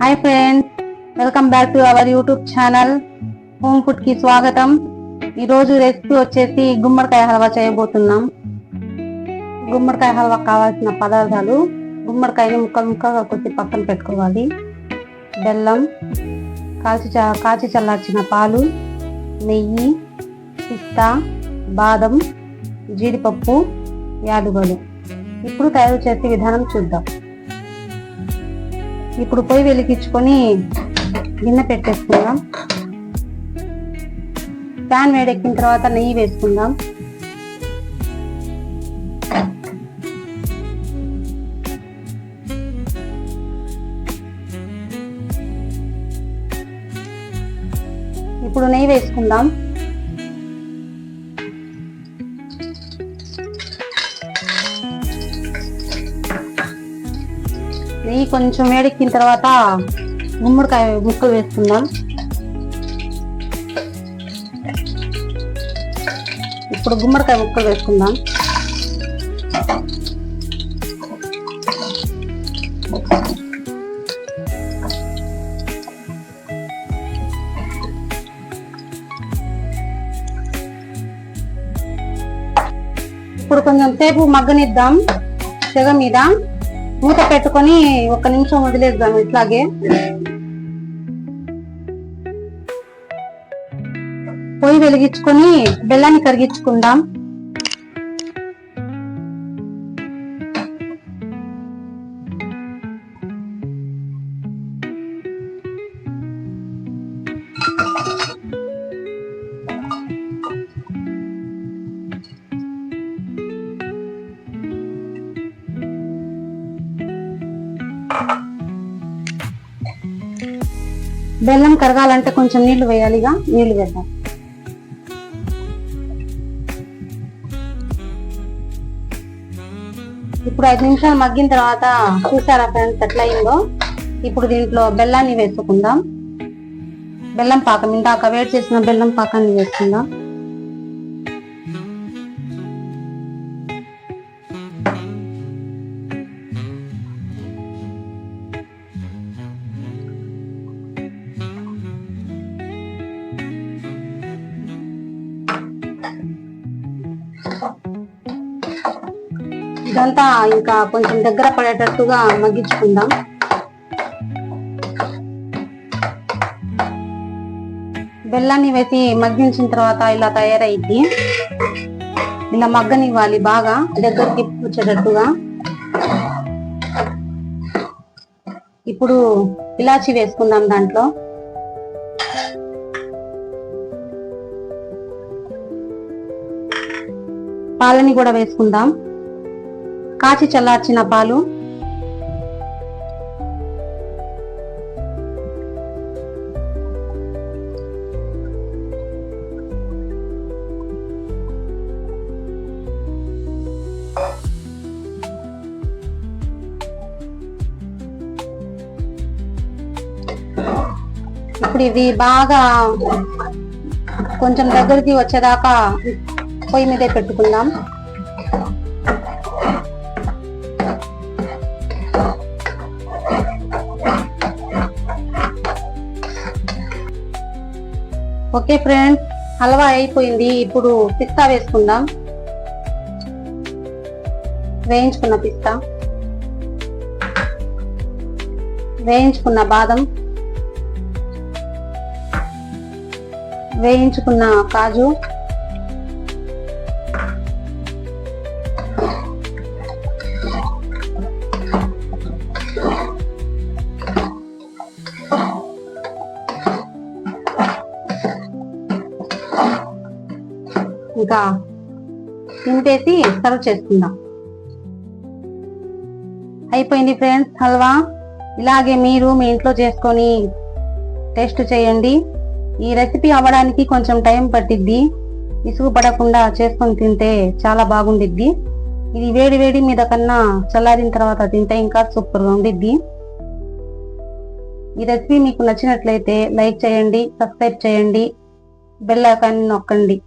Hi friends, welcome back to our YouTube channel home food కి స్వాగతం. ఈరోజు recipe వచ్చేసి గుమ్మడికాయ హల్వా చేయబోతున్నాం. గుమ్మడికాయ హల్వా కావాల్సిన పదార్థాలు: గుమ్మడికాయని ముక్కలుగా కొద్ది పక్కన పెట్టుకోవాలి, బెల్లం, కాచి చల్లార్చిన పాలు, నెయ్యి, పిస్తా, బాదం, జీడిపప్పు, యాలుగలు. ఇప్పుడు తయారు చేసే విధానం చూద్దాం. ఇప్పుడు పొయ్యి వెలిగించుకొని గిన్నె పెట్టేసుకుందాం. ప్యాన్ వేడెక్కిన తర్వాత నెయ్యి వేసుకుందాం. ఇప్పుడు నెయ్యి వేసుకుందాం. నెయ్యి కొంచెం వేడెక్కిన తర్వాత గుమ్మడికాయ ముక్కలు వేసుకుందాం. ఇప్పుడు గుమ్మడికాయ ముక్కలు వేసుకుందాం. ఇప్పుడు కొంచెం సేపు మగ్గనిద్దాం. సెగ మీద మూత పెట్టుకొని 1 నిమిషం వదిలేద్దాం. ఇట్లాగే పొయ్యి వెలిగించుకొని బెల్లాన్ని కరిగించుకుందాం. బెల్లం కరగాలంటే కొంచెం నీళ్లు వేయాలిగా, నీళ్లు వేద్దాం. ఇప్పుడు 5 నిమిషాలు మగ్గిన తర్వాత చూసారా ఫ్రెండ్స్ ఎట్లా అయిందో. ఇప్పుడు దీంట్లో బెల్లాన్ని వేసుకుందాం. బెల్లం పాకం, ఇందాక వేడి చేసిన బెల్లం పాకాన్ని వేసుకుందాం. ఇదంతా ఇంకా కొంచెం దగ్గర పడేటట్టుగా మగ్గించుకుందాం. బెల్లాన్ని వేసి మగ్గించిన తర్వాత ఇలా తయారైద్ది. ఇలా మగ్గనివ్వాలి, బాగా దగ్గరికి వచ్చేటట్టుగా. ఇప్పుడు ఇలాచి వేసుకుందాం. దాంట్లో పాలని కూడా వేసుకుందాం. కాచి చల్లార్చిన పాలు, ఇప్పుడు ఇది బాగా కొంచెం దగ్గరికి వచ్చేదాకా పొయ్యి మీదే పెట్టుకుందాం. ఓకే ఫ్రెండ్స్, హల్వా అయిపోయింది. ఇప్పుడు పిస్తా వేసుకుందాం. వేయించుకున్న పిస్తా, వేయించుకున్న బాదం, వేయించుకున్న కాజు, ఇంకా తింపేసి సర్వ్ చేసుకుందాం. అయిపోయింది ఫ్రెండ్స్ హల్వా. ఇలాగే మీరు మీ ఇంట్లో చేసుకొని టేస్ట్ చేయండి. ఈ రెసిపీ అవ్వడానికి కొంచెం టైం పట్టిద్ది. విసుగు పడకుండా చేసుకొని తింటే చాలా బాగుండిద్ది. ఇది వేడి వేడి మీద కన్నా చల్లారిన తర్వాత తింటే ఇంకా సూపర్గా ఉండిద్ది. ఈ రెసిపీ మీకు నచ్చినట్లయితే లైక్ చేయండి, సబ్స్క్రైబ్ చేయండి, బెల్ ఐకాన్ నొక్కండి.